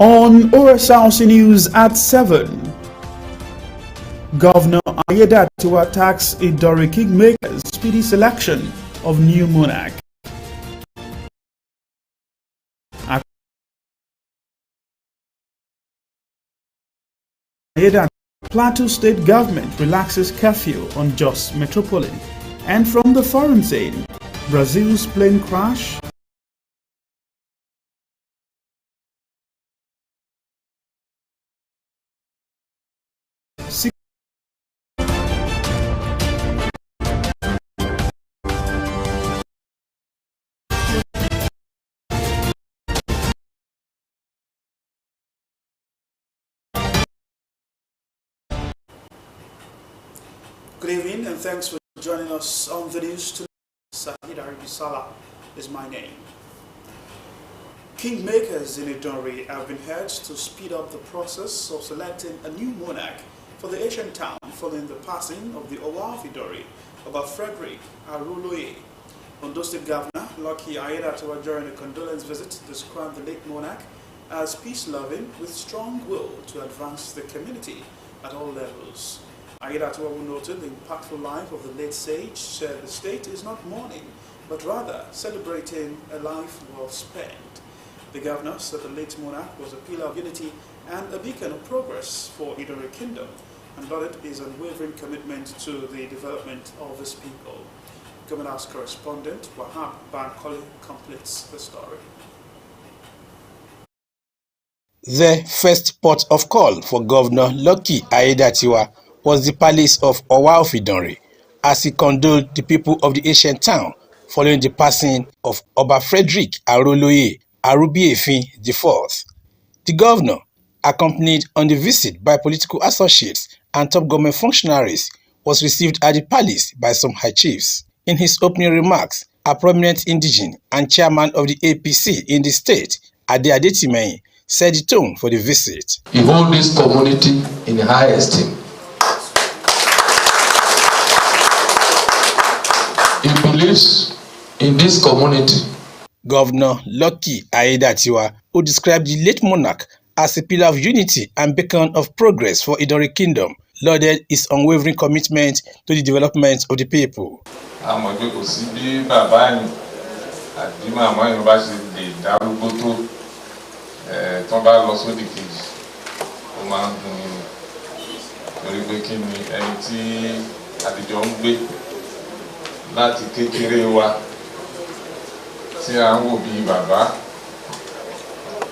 On Osrc News at 7, Governor Ayedatiwa attacks Idori Kingmaker's speedy selection of new monarch. Plateau State government relaxes curfew on Jos Metropolitan. And from the foreign scene, Brazil's plane crash. Good evening and thanks for joining us on the news tonight. Sahid Aribisala is my name. Kingmakers in Idori have been urged to speed up the process of selecting a new monarch for the ancient town following the passing of the Owa of Idori, Oba Frederick Aruluoye. Ondo State Governor Lucky Ayedatiwa during a condolence visit described the late monarch as peace-loving with strong will to advance the community at all levels. Ayedatiwa, who noted the impactful life of the late sage, said the state is not mourning, but rather celebrating a life well spent. The governor said the late monarch was a pillar of unity and a beacon of progress for Idori Kingdom, and lauded his unwavering commitment to the development of his people. Governor's correspondent Wahab Bankole completes the story. The first port of call for Governor Lucky Ayedatiwa was the palace of Owa of Idori, as he condoled the people of the ancient town following the passing of Oba Frederick Aruluoye Arubiefin IV. The governor, accompanied on the visit by political associates and top government functionaries, was received at the palace by some high chiefs. In his opening remarks, a prominent indigene and chairman of the APC in the state, Ade Adetimehin, set the tone for the visit. He hold this community in high esteem. He believes in this community. Governor Lucky Ayedatiwa, who described the late monarch as a pillar of unity and beacon of progress for Idori Kingdom, lauded his unwavering commitment to the development of the people. Láti kékeré wa tí à ń wò bí bàbá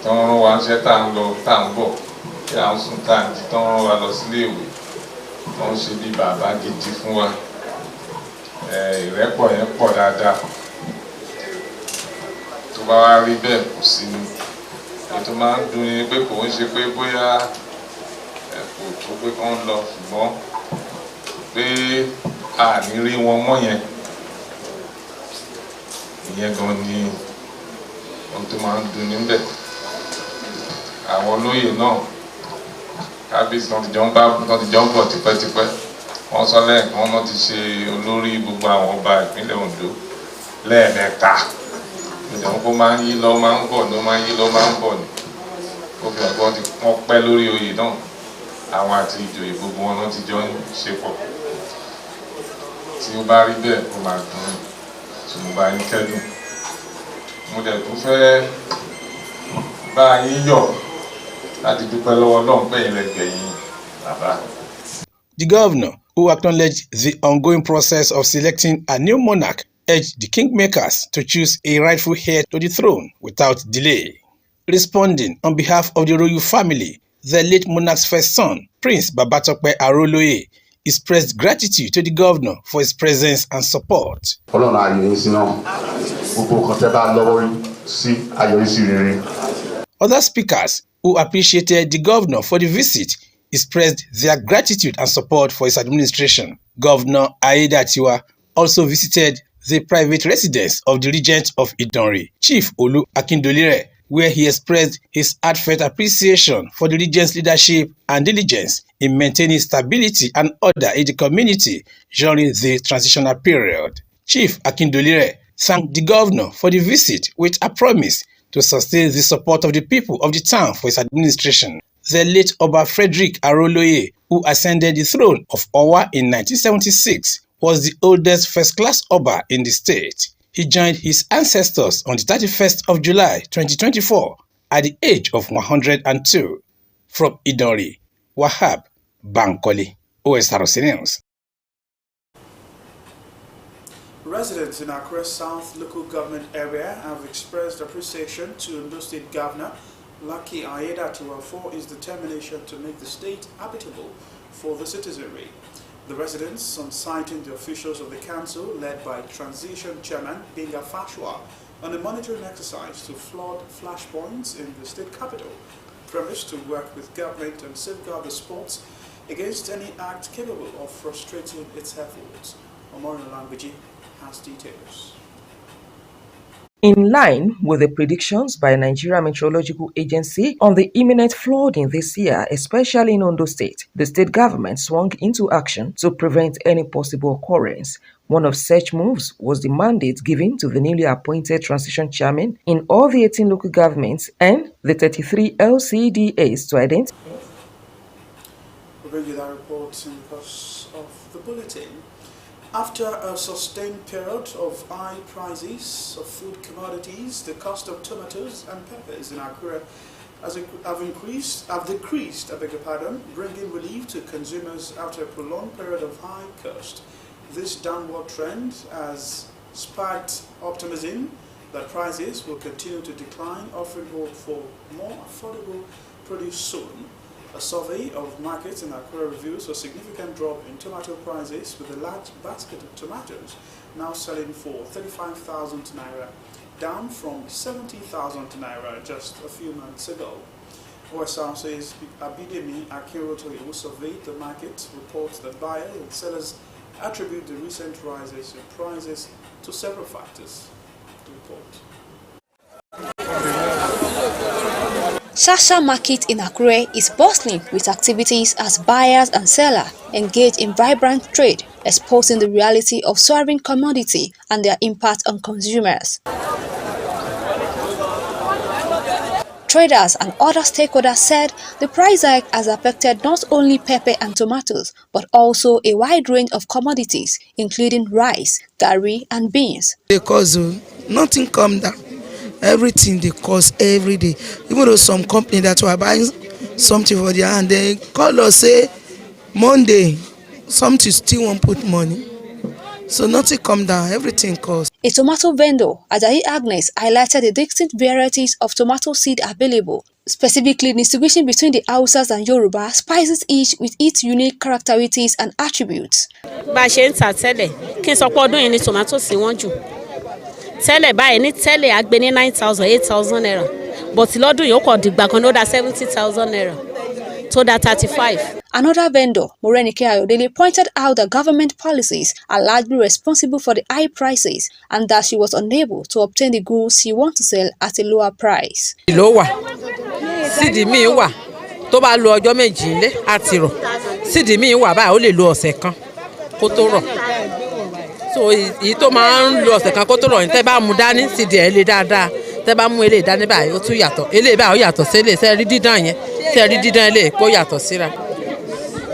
tó ń rán wa ṣẹ́ tá ń lọ tá ń bọ̀ tí à ń sùn tá ń jí tó ń rán wa lọ sílé ìwé tó ń ṣe bí bàbá gidi fún wa. Ìrẹ́pọ̀ yẹn pọ̀ dáadáa. Tó bá wá rí bẹ́ẹ̀ kò sí ni. Ètò máa ń dùn ni pé kò ń ṣe pé bóyá kò tó pé kán lọ ṣùgbọ́n pé a ní rí wọn mọ́ yẹn. Ìyẹn gan ni ohun tó máa ń dùn níbẹ̀. Àwọn olóyè náà kábíyèsí náà ti jọ ń bọ̀ tipẹ́tipẹ́. Wọ́n sọ lẹ́ẹ̀kan náà ti ṣe olórí gbogbo àwọn ọba ìpínlẹ̀ Ondo lẹ́ẹ̀mẹ́ta. Ìjọba kó máa ń yí lọ máa ń bọ̀ ní ó máa ń yí lọ máa ń bọ̀ ní. Ó fi hàn pé wọ́n pẹ́ lórí oyè náà. Àwọn àti ìjòyè gbogbo wọn náà ti jọ ń ṣe pọ̀. Tí ó bá rí bẹ́ẹ̀ kó máa dùn tí mo bá yín kẹ́dùn. Mo dẹ̀ tún fẹ́ bá yín yọ̀ láti dúpẹ́ lọ́wọ́ Ọlọ́run pé ẹ̀yin lẹ gbẹ̀yìn bàbá. The governor, who acknowledged the ongoing process of selecting a new monarch, urged the kingmakers to choose a rightful heir to the throne without delay. Responding on behalf of the royal family, the late monarch's first son, Prince Babatope Aruluoye, expressed gratitude to the governor for his presence and support. Other speakers who appreciated the governor for the visit expressed their gratitude and support for his administration. Governor Ayedatiwa also visited the private residence of the regent of Idori, Chief Olu Akindolire, where he expressed his heartfelt appreciation for the regent's leadership and diligence in maintaining stability and order in the community during the transitional period. Chief Akindolire thanked the governor for the visit with a promise to sustain the support of the people of the town for his administration. The late Oba Frederick Aroloye, who ascended the throne of Owa in 1976, was the oldest first-class Oba in the state. He joined his ancestors on the 31st of July 2024 at the age of 102. From Idori, Wahab Bankole, Osrc News. Residents in Akure South local government area have expressed appreciation to Ondo State Governor Lucky Aiyedatiwa for his determination to make the state habitable for the citizenry. The residents, on citing the officials of the council led by Transition Chairman Benga Fashwa on a monitoring exercise to flood flashpoints in the state capital, promised to work with government and safeguard the sports against any act capable of frustrating its efforts. Omar Language has details. In line with the predictions by Nigeria Meteorological Agency on the imminent flooding this year, especially in Ondo State, the state government swung into action to prevent any possible occurrence. One of such moves was the mandate given to the newly appointed transition chairman in all the 18 local governments and the 33 LCDAs to identify. We'll bring you that report in the course of the bulletin. After a sustained period of high prices of food commodities, the cost of tomatoes and peppers in Akure have decreased, bringing relief to consumers after a prolonged period of high cost. This downward trend has sparked optimism that prices will continue to decline, offering hope for more affordable produce soon. A survey of markets in Akure reveals a significant drop in tomato prices, with a large basket of tomatoes now selling for 35,000 naira, down from 70,000 naira just a few months ago. Osrc's Abidemi Akinrotoye, who surveyed the market, reports that buyers and sellers attribute the recent rises in prices to several factors. The report. Shasha Market in Akure is bustling with activities as buyers and sellers engage in vibrant trade, exposing the reality of soaring commodity and their impact on consumers. Traders and other stakeholders said the price hike has affected not only pepper and tomatoes, but also a wide range of commodities, including rice, garri, and beans. Because nothing come down. Everything they cost every day. Even though some company that were buying something for their hand, they call us say Monday, something still won't put money. So nothing come down, everything costs. A tomato vendor, Ajayi Agnes, highlighted the distinct varieties of tomato seed available, specifically distinguishing between the Hausas and Yoruba, spices each with its unique characteristics and attributes. Tẹ́lẹ̀ báyìí ní tẹ́lẹ̀ àgbẹ̀ ní 9,000 8,000 naira, but lọ́dún yìí ó kọ̀ dìgbà kan ló dá 70,000 naira tó dá 35. Another vendor, Morenike Ayodele, pointed out that government policies are largely responsible for the high prices and that she was unable to obtain the goods she wants to sell at a lower price. Ìlówà sídìí míì wà tó bá lo ọjọ́ méjì nílé àti rọ̀, sídìí míì wà báyìí ó lè lo ọ̀sẹ̀ kan kó tó rọ̀. So èyí tó máa ń lo ọ̀sẹ̀ kan kó tó rọ̀ ní tẹ́ bá mú dání sídìí ẹ̀ lè dáadáa, tẹ́ bá mú eléyìí dání báyìí ó tún yàtọ̀, eléyìí báyìí ó yàtọ̀ sí eléyìí, tẹ́ rí dídán yẹn, tẹ́ rí dídán eléyìí kó yàtọ̀ síra.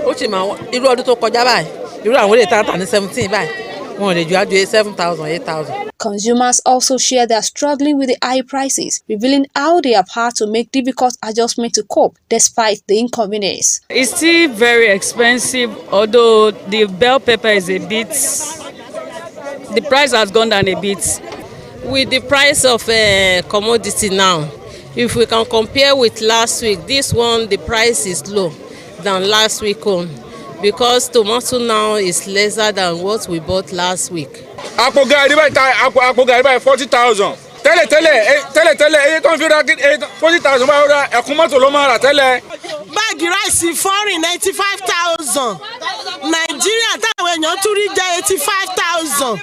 Ó sì máa irú ọdún tó kọjá báyìí, irú àwọn eléyìí tá ń tà ní 17 báyìí, wọn ò lè ju àjò 7,000 8,000. Consumers also share their struggling with the high prices, revealing how they have had to make difficult adjustments to cope despite the inconvenience. It's still very expensive, although the bell pepper is a bit, the price has gone down a bit. With the price of commodity now, if we can compare with last week, this one, the price is low than last week on, because tomato now is lesser than what we bought last week. Àpò gàrí báyìí 40,000. Tẹ́lẹ̀ èyí tó ń fi ra 40,000 báyìí ra ẹ̀kún mọ́tò ló máa rà tẹ́lẹ̀. Báàgì ráìsì foreign 95,000. Nàìjíríà táwọn èèyàn tún rí jẹ́ 85,000.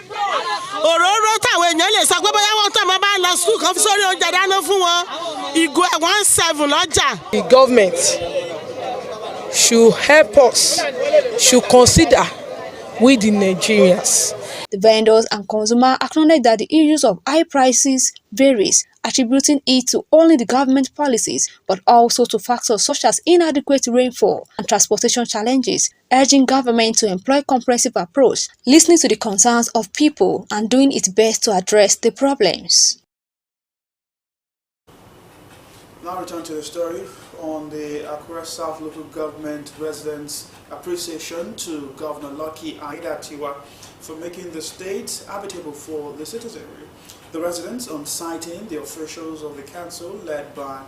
Òróró táwọn èèyàn lè sọ pé bóyá wọ́n tó máa bá lọ school kan sórí oúnjẹ dáná fún wọn. Ìgò 17 lọ́jà. The government should help us, should consider we the Nigerians. The vendors and consumer acknowledge that the issues of high prices varies, attributing it to only the government policies, but also to factors such as inadequate rainfall and transportation challenges, urging government to employ a comprehensive approach, listening to the concerns of people and doing its best to address the problems. Now return to the story on the Akure South local government residents' appreciation to Governor Lucky Aiyedatiwa for making the state habitable for the citizenry. The residents, on citing the officials of the council led by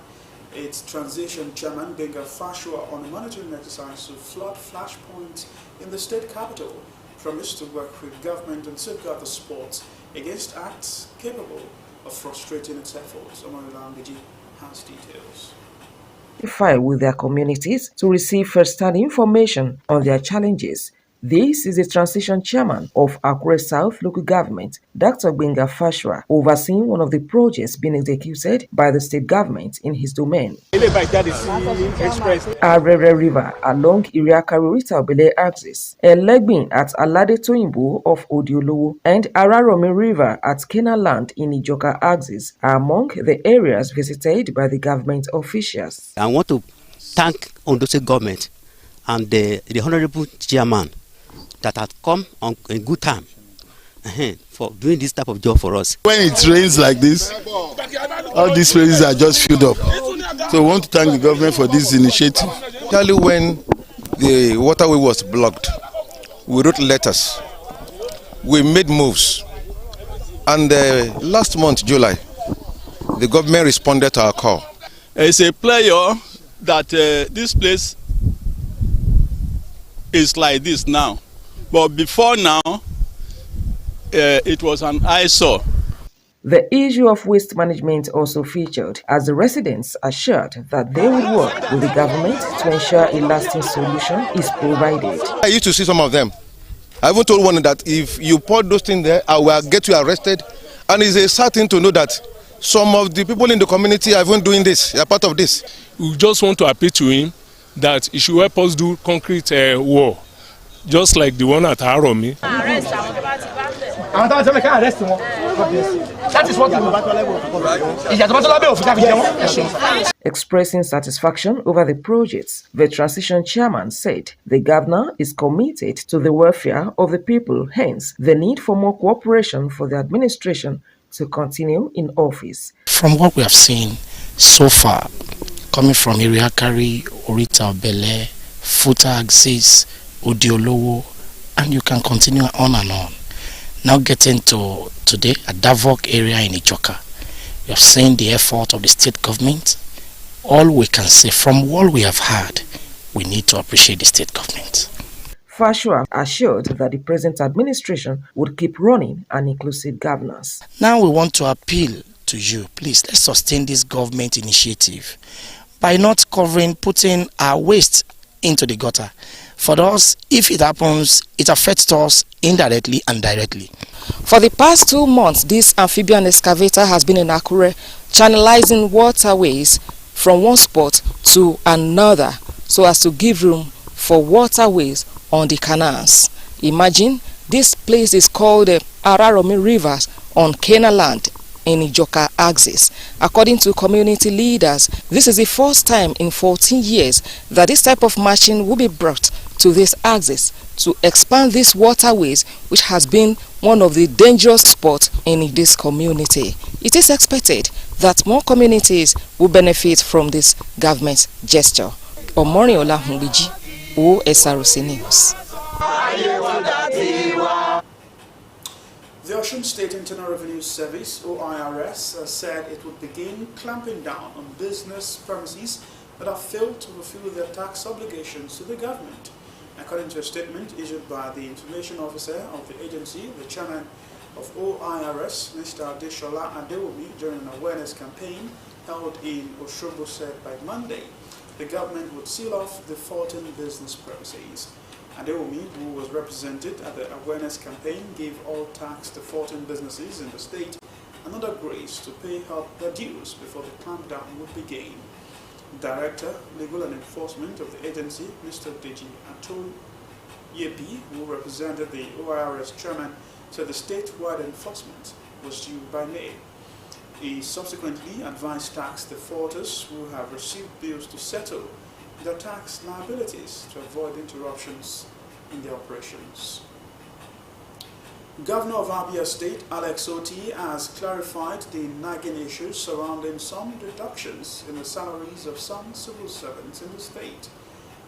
its transition chairman Benga Fashua on a monitoring exercise to flood flashpoints in the state capital, promised to work with government and safeguard the sports against acts capable of frustrating its efforts. Omoyolambiji has details. With their communities to receive first-hand information on their challenges. This is the transition chairman of Akure South local government, Dr. Benga Fashua, overseeing one of the projects being executed by the state government in his domain. Arere River along Iriakari Rita Bele axis, Elegbin at Alade Toyinbo of Odiolowo, and Araromi River at Kenaland in Ijoka axis are among the areas visited by the government officials. I want to thank Ondo State government and the honorable chairman that had come on a good time for doing this type of job for us. When it rains like this, all these places are just filled up. So we want to thank the government for this initiative. Early when the waterway was blocked, we wrote letters, we made moves, and last month, July, the government responded to our call. It's a player that this place is like this now. But before now, it was an eyesore. The issue of waste management also featured, as the residents assured that they will work with the government to ensure a lasting solution is provided. I used to see some of them. I even told one that if you pour those things there, I will get you arrested. And it's a sad thing to know that some of the people in the community are even doing this, they are part of this. We just want to appeal to him that he should help us do concrete wall, just like the one at Aromi. That is what Expressing satisfaction over the projects, the transition chairman said the governor is committed to the welfare of the people, hence the need for more cooperation for the administration to continue in office. From what we have seen so far, coming from Iriakari, Orita Bele, Futa Axis, Odiolowo, and you can continue on and on. Now getting to today at Davok area in Ijoka, we have seen the effort of the state government. All we can say from what we have heard, we need to appreciate the state government. Fashua assured that the present administration would keep running an inclusive governance. Now we want to appeal to you, please let's sustain this government initiative by not putting our waste into the gutter. For us, if it happens, it affects us indirectly and directly. For the past 2 months, this amphibian excavator has been in Akure, channelizing waterways from one spot to another so as to give room for waterways on the canals. Imagine, this place is called the Araromi Rivers on Kenaland in Ijoka axis. According to community leaders, this is the first time in 14 years that this type of machine will be brought to this axis to expand these waterways, which has been one of the dangerous spots in this community. It is expected that more communities will benefit from this government gesture. Omoriola Humbiji, Osrc News. The Osun State Internal Revenue Service, OIRS, said it would begin clamping down on business premises that have failed to fulfill their tax obligations to the government. According to a statement issued by the information officer of the agency, the chairman of OIRS, Mr. Adeshola Adewomi, during an awareness campaign held in Osogbo, said by Monday the government would seal off the 14 business premises. Adewomi, who was represented at the awareness campaign, gave all tax to 14 businesses in the state another grace to pay up their dues before the clampdown would begin. Director, Legal and Enforcement of the agency, Mr. Deji Atol Yebi, who represented the OIRS chairman, said the statewide enforcement was due by May. He subsequently advised tax defaulters who have received bills to settle their tax liabilities to avoid interruptions in their operations. Governor of Abia State, Alex Oti, has clarified the nagging issues surrounding some reductions in the salaries of some civil servants in the state.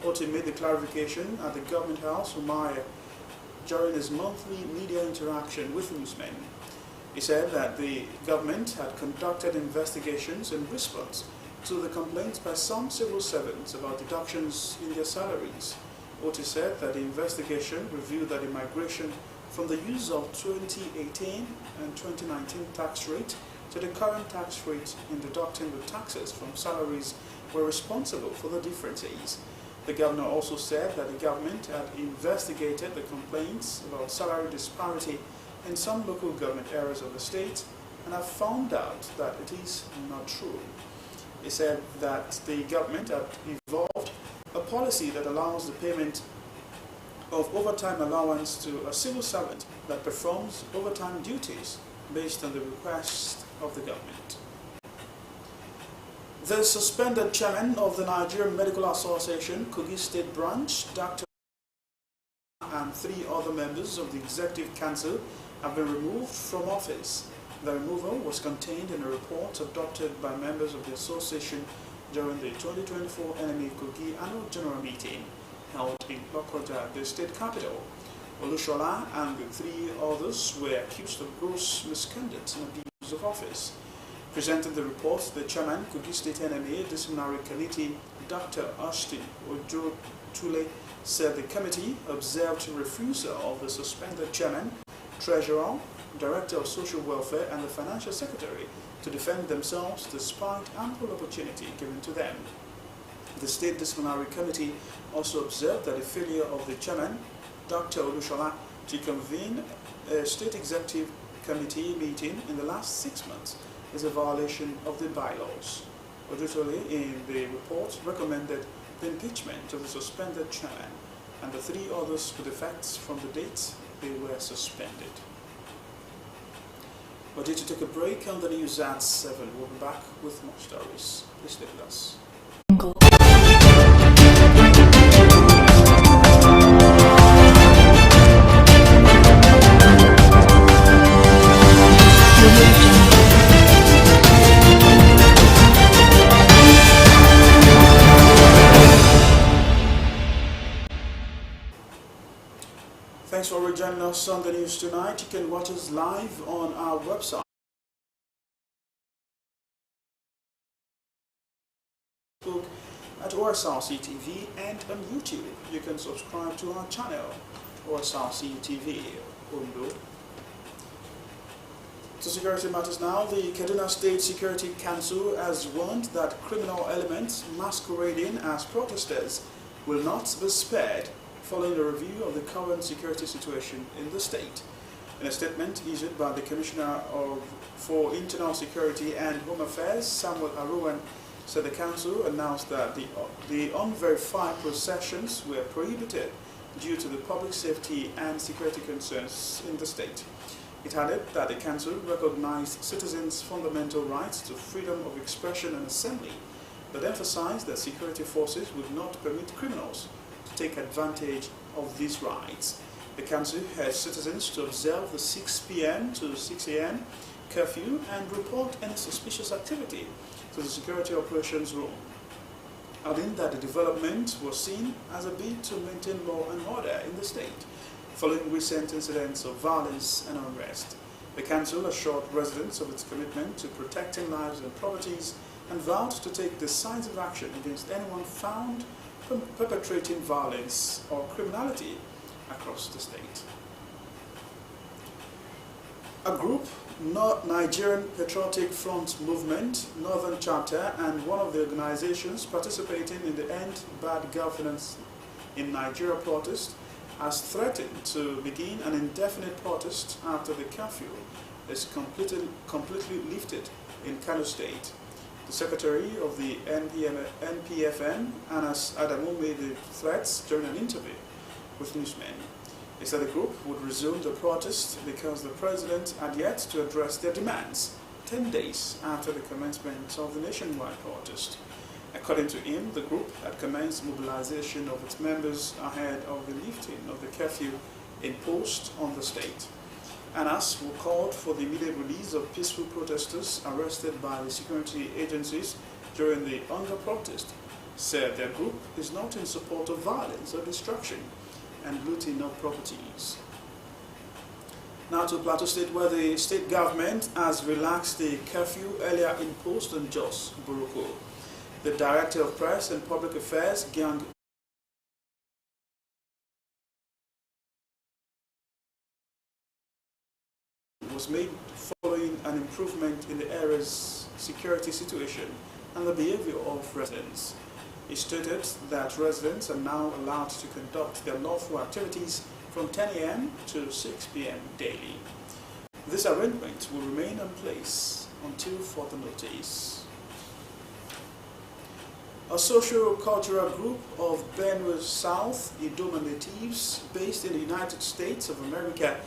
Oti made the clarification at the Government House, Umaya, during his monthly media interaction with newsmen. He said that the government had conducted investigations in response to the complaints by some civil servants about deductions in their salaries. Oti said that the investigation revealed that the migration from the use of 2018 and 2019 tax rate to the current tax rate in deducting the taxes from salaries were responsible for the differences. The governor also said that the government had investigated the complaints about salary disparity in some local government areas of the state and have found out that it is not true. He said that the government had evolved a policy that allows the payment of overtime allowance to a civil servant that performs overtime duties based on the request of the government. The suspended chairman of the Nigerian Medical Association, Kogi State Branch, Dr. and 3 other members of the Executive Council have been removed from office. The removal was contained in a report adopted by members of the association during the 2024 NMA Kogi Annual General Meeting held in Lokoja, the state capital. Olushola and the 3 others were accused of gross misconduct and abuse of office. Presenting the report, the chairman, Kogi State NMA Disciplinary Committee, Dr. Ashton Ojo Tule, said the committee observed refusal of the suspended chairman, treasurer, director of social welfare, and the financial secretary to defend themselves despite ample opportunity given to them. The State Disciplinary Committee also observed that the failure of the chairman, Dr. Olushola, to convene a State Executive Committee meeting in the last 6 months is a violation of the bylaws. Additionally, in the report, recommended the impeachment of the suspended chairman and the 3 others with effects from the date they were suspended. We're due to take a break on the news at 7. We'll be back with more stories. Please stay with us. Thanks for joining us on the news tonight. You can watch us live on our website at Osrc TV and on YouTube. You can subscribe to our channel, Osrc TV Ondo. To security matters now, the Kaduna State Security Council has warned that criminal elements masquerading as protesters will not be spared following a review of the current security situation in the state. In a statement issued by the Commissioner for Internal Security and Home Affairs, Samuel Aruwan, said the Council announced that the unverified processions were prohibited due to the public safety and security concerns in the state. It added that the Council recognized citizens' fundamental rights to freedom of expression and assembly, but emphasized that security forces would not permit criminals to take advantage of these rights. The Council urged citizens to observe the 6 p.m. to 6 a.m. curfew and report any suspicious activity to the Security Operations Room, adding that the development was seen as a bid to maintain law and order in the state, following recent incidents of violence and unrest. The Council assured residents of its commitment to protecting lives and properties and vowed to take decisive action against anyone found perpetrating violence or criminality across the state. A group, Nigerian Patriotic Front Movement, Northern Chapter, and one of the organizations participating in the End Bad Governance in Nigeria protest has threatened to begin an indefinite protest after the curfew is completely lifted in Kano State. The secretary of the NPFN, Anas Adamu, made the threats during an interview with newsmen. He said the group would resume the protest because the president had yet to address their demands 10 days after the commencement of the nationwide protest. According to him, the group had commenced mobilization of its members ahead of the lifting of the curfew imposed on the state. Anas, who called for the immediate release of peaceful protesters arrested by the security agencies during the hunger protest, said their group is not in support of violence or destruction and looting of properties. Now to Plateau State, where the state government has relaxed the curfew earlier imposed on Jos Buruko. The Director of Press and Public Affairs, Gyang was made following an improvement in the area's security situation and the behavior of residents. He stated that residents are now allowed to conduct their lawful activities from 10 a.m. to 6 p.m. daily. This arrangement will remain in place until further notice. A socio-cultural group of Benue South Idoma natives based in the United States of America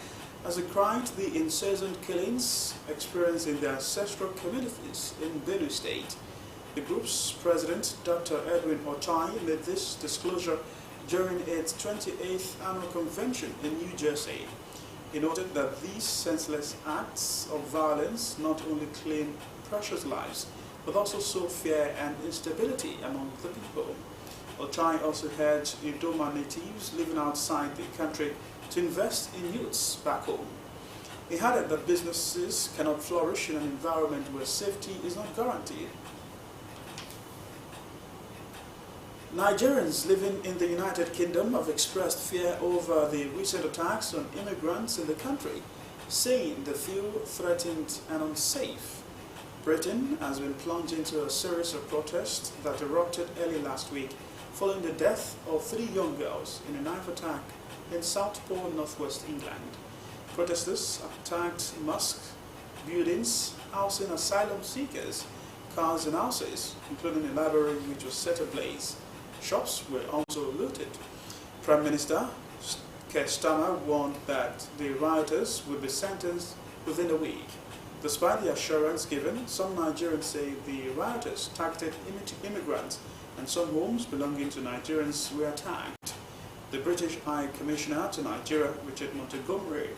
has decried the incessant killings experienced in their ancestral communities in Benue State. The group's president, Dr. Edwin Ochai, made this disclosure during its 28th annual convention in New Jersey. He noted that these senseless acts of violence not only claim precious lives, but also sow fear and instability among the people. Ochai also urged Idoma natives living outside the country to invest in youths back home. He added that businesses cannot flourish in an environment where safety is not guaranteed. Nigerians living in the United Kingdom have expressed fear over the recent attacks on immigrants in the country, saying they feel threatened and unsafe. Britain has been plunged into a series of protests that erupted early last week following the death of 3 young girls in a knife attack in Southport, northwest England. Protesters attacked mosques, buildings, housing asylum seekers, cars and houses, including a library which was set ablaze. Shops were also looted. Prime Minister Keir Starmer warned that the rioters would be sentenced within a week. Despite the assurance given, some Nigerians say the rioters targeted immigrants and some homes belonging to Nigerians were attacked. The British High Commissioner to Nigeria, Richard Montgomery,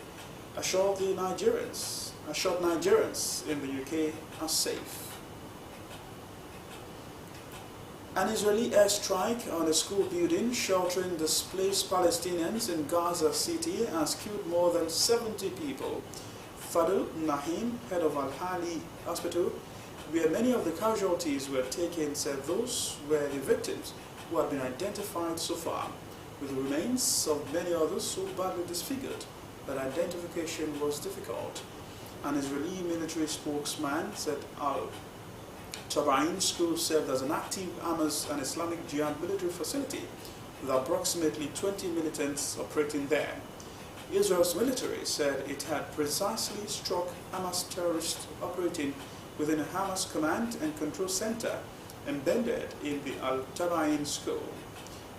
assured Nigerians in the UK are safe. An Israeli airstrike on a school building sheltering displaced Palestinians in Gaza City has killed more than 70 people. Fadl Nahim, head of Al-Hali Hospital, where many of the casualties were taken, said those were the victims who had been identified so far, with the remains of many others so badly disfigured that identification was difficult. An Israeli military spokesman said Al-Tabain school served as an active Hamas and Islamic Jihad military facility with approximately 20 militants operating there. Israel's military said it had precisely struck Hamas terrorists operating within a Hamas command and control center embedded in the Al-Tabain school.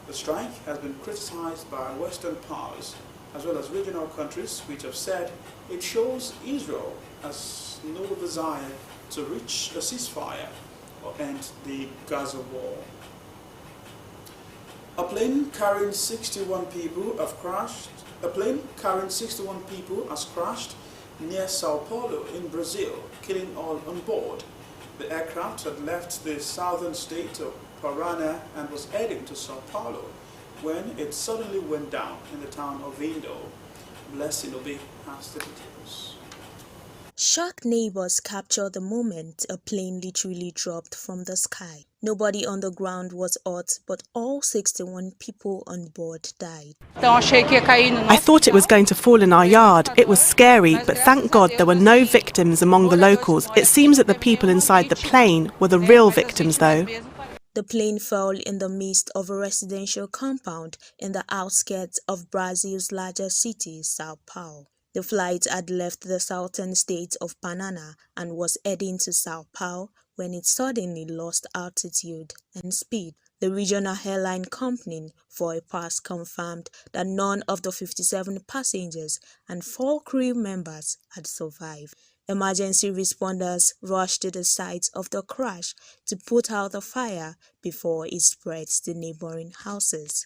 The strike has been criticized by Western powers as well as regional countries which have said it shows Israel has no desire to reach a ceasefire or end the Gaza war. A plane carrying 61 people has crashed near Sao Paulo in Brazil, killing all on board. The aircraft had left the southern state of Paraná and was heading to Sao Paulo when it suddenly went down in the town of Indo. Blessing Obe has the details. Shocked neighbors captured the moment a plane literally dropped from the sky. Nobody on the ground was hurt, but all 61 people on board died. I thought it was going to fall in our yard. It was scary, but thank God there were no victims among the locals. It seems that the people inside the plane were the real victims, though. The plane fell in the midst of a residential compound in the outskirts of Brazil's largest city, Sao Paulo. The flight had left the southern state of Paraná and was heading to Sao Paulo, when it suddenly lost altitude and speed. The regional airline company for a past confirmed that none of the 57 passengers and 4 crew members had survived. Emergency responders rushed to the site of the crash to put out the fire before it spreads to neighboring houses.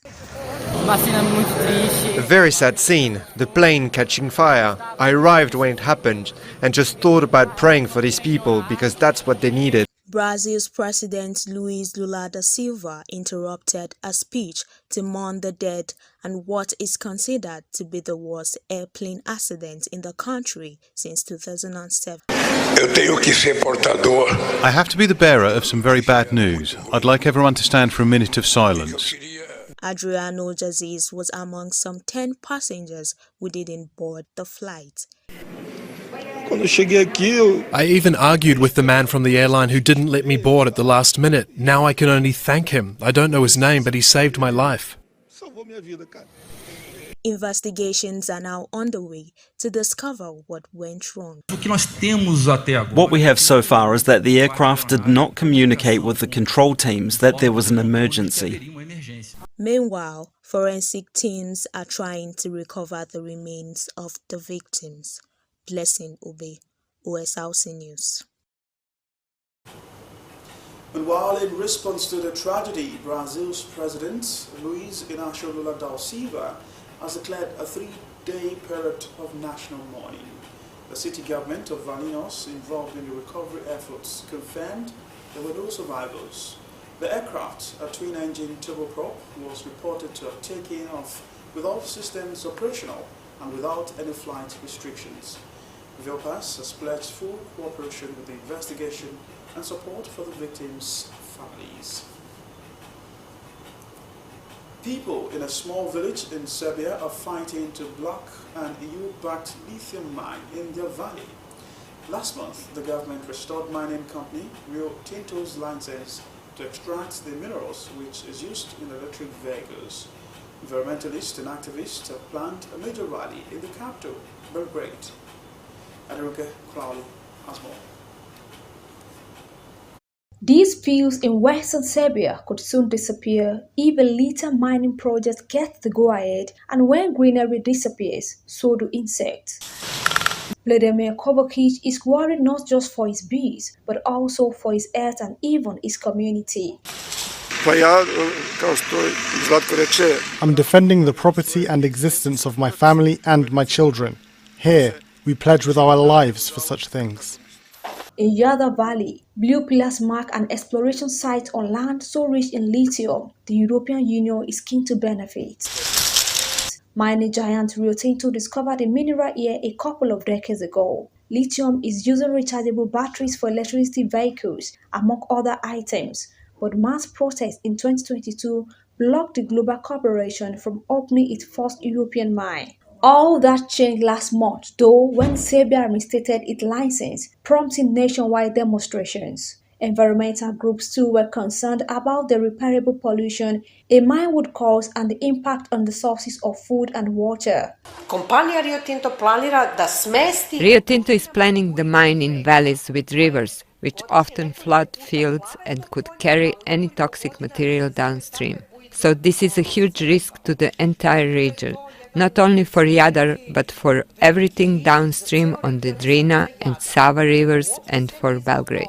A very sad scene, the plane catching fire. I arrived when it happened and just thought about praying for these people because that's what they needed. Brazil's President Luiz Lula da Silva interrupted a speech to mourn the dead and what is considered to be the worst airplane accident in the country since 2007. I have to be the bearer of some very bad news. I'd like everyone to stand for a minute of silence. Adriano Jazis was among some 10 passengers who didn't board the flight. I even argued with the man from the airline who didn't let me board at the last minute. Now I can only thank him. I don't know his name, but he saved my life. Investigations are now underway to discover what went wrong. What we have so far is that the aircraft did not communicate with the control teams that there was an emergency. Meanwhile, forensic teams are trying to recover the remains of the victims. Blessing Obe, Osrc News. Meanwhile, in response to the tragedy, Brazil's President Luiz Inácio Lula da Silva has declared a 3-day period of national mourning. The city government of Valinhos, involved in the recovery efforts, confirmed there were no survivors. The aircraft, a twin-engine turboprop, was reported to have taken off with all systems operational and without any flight restrictions. Vilpas has pledged full cooperation with the investigation and support for the victims' families. People in a small village in Serbia are fighting to block an EU-backed lithium mine in their valley. Last month, the government restored mining company Rio Tinto's license to extract the minerals which is used in electric vehicles. Environmentalists and activists have planned a major rally in the capital, Belgrade. Aderuke Crowley has more. These fields in western Serbia could soon disappear if a lithium mining project gets the go-ahead, and when greenery disappears, so do insects. Vladimir Kovacic is worried not just for his bees, but also for his earth and even his community. I'm defending the property and existence of my family and my children. Here, we pledge with our lives for such things. In Yada Valley, Blue Pillars mark an exploration site on land so rich in lithium, the European Union is keen to benefit. Mining giant Rio Tinto discovered a mineral here a couple of decades ago. Lithium is used in rechargeable batteries for electricity vehicles, among other items, but mass protests in 2022 blocked the global corporation from opening its first European mine. All that changed last month, though, when Serbia reinstated its license, prompting nationwide demonstrations. Environmental groups too were concerned about the irreparable pollution a mine would cause and the impact on the sources of food and water. Rio Tinto is planning the mine in valleys with rivers, which often flood fields and could carry any toxic material downstream. So this is a huge risk to the entire region, not only for Jadar, but for everything downstream on the Drina and Sava rivers and for Belgrade.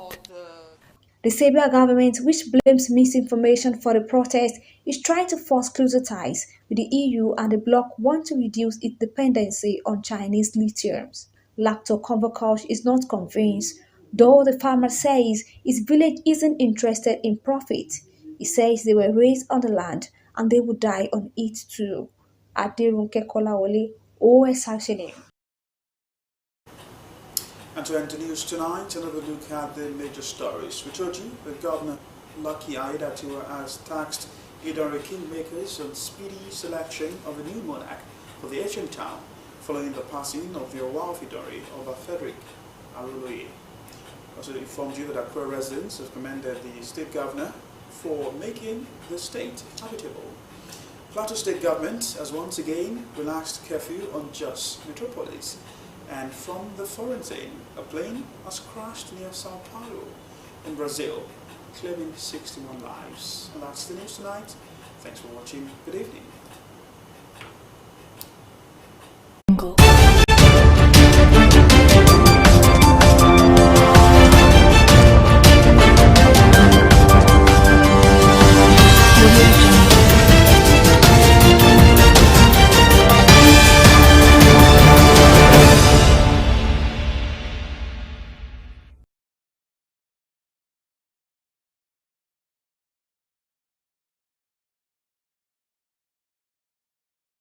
The Serbia government, which blames misinformation for the protest, is trying to force closer ties with the EU, and the bloc want to reduce its dependency on Chinese lithium. Lacto Kovacic is not convinced, though the farmer says his village isn't interested in profit. He says they were raised on the land and they would die on it too. Aderunke Kolawole, Osrc News. And to end the news tonight, another look at the major stories. We told you that Governor Lucky Aiyedatiwa has tasked Idore kingmakers on speedy selection of a new monarch for the ancient town, following the passing of the Owafidori of Frederick Aruluye. Also informed you that Accra residents have commended the state governor for making the state habitable. Plateau State government has once again relaxed curfew on Jos Metropolis. And from the foreign zone, a plane has crashed near Sao Paulo. in Brazil, claiming 61 lives. And that's the news tonight. Thanks for watching. Good evening.